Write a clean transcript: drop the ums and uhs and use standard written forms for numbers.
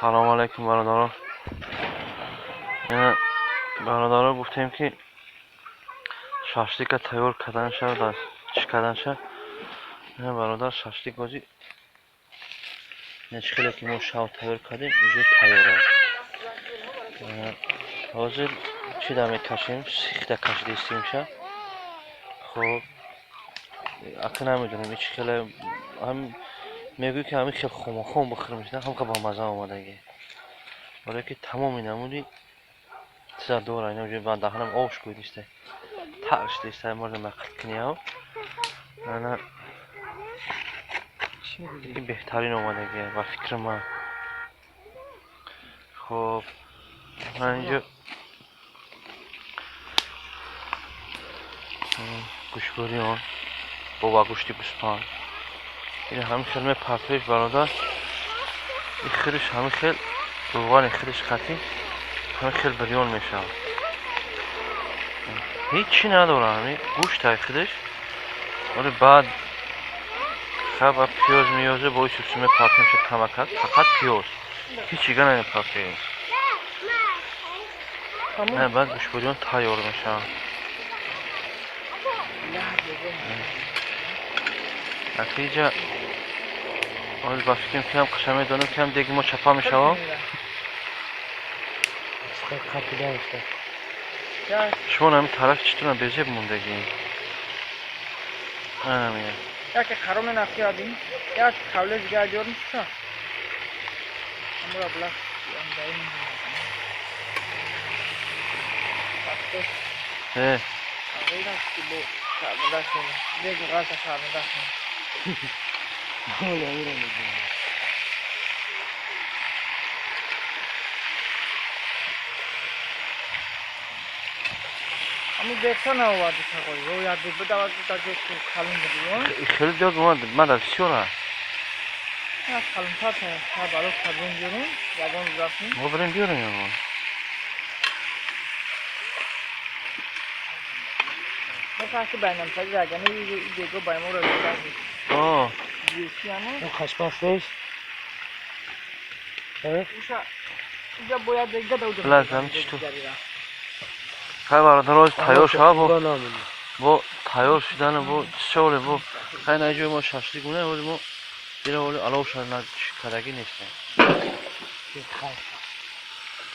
سلام علیکم برادران. برادران گفتیم که شاشلیک تیار کردن شد، چی کردن شد. برادر شاشلیک بازی نشخیلی که ما شاو تیار کردیم بجای تیاره. حاضر چی دامی کشیم؟ سیخته کشیده استیم شد. خب اکنون نمیدونم چی خیلی هم میگوی که همین خیلی خون بخورم میشه، هم که با مزه آمدگی. برای که تمامی نمودی چیزا دور اینا بجای من دهنم آش کویدیسته. ترش دیسته مورد مقل کنی ها. نه این بهترین آمدگیه و فکر من. خب من اینجا گوشبوریان با گوشتی بسپان. این همین خیلی پرتویش برادر. این خیلیش همین خیلی روغان خیلیش خطی همین خیلی بریان میشه. هیچی نداره همین گوشت های خیلیش. ولی بعد خب پیاز میازه با این سوسمه پرتو میشه کمکت فقط پیاز. هیچی گه نمیپرتویش. نه بعد گوشبوریان تیار میشه. نتیجه آن با فکرم که هم قشنگ میدونم که هم دیگه ما چپا میشه و شما همین طرف چطور بیزه بموندگی همینه یک خرم نفتی آدیم یک خاله دیگر جور نیست امور ابلا امی دیکھتا نہ ہوا دیکھا کوئی وہ یاد بھی بتا بتا جو خالم بدیو خیلی زیاد اومد من در سیوره خالم تھا بالو خالم جورم یادم رفتیم ما بریم بیاریم یا ما خاصی بینم سازی راجعه دیگه بایم رو آه اون خشم فیش اینجا باید دیگه داود لازم چطور خیلی برادر روز تیار شد با تیار شدن با شوره با خیلی نجوی ما شاشلیک مونه ولی ما دیره ولی علاو شد نه کدگی نیستن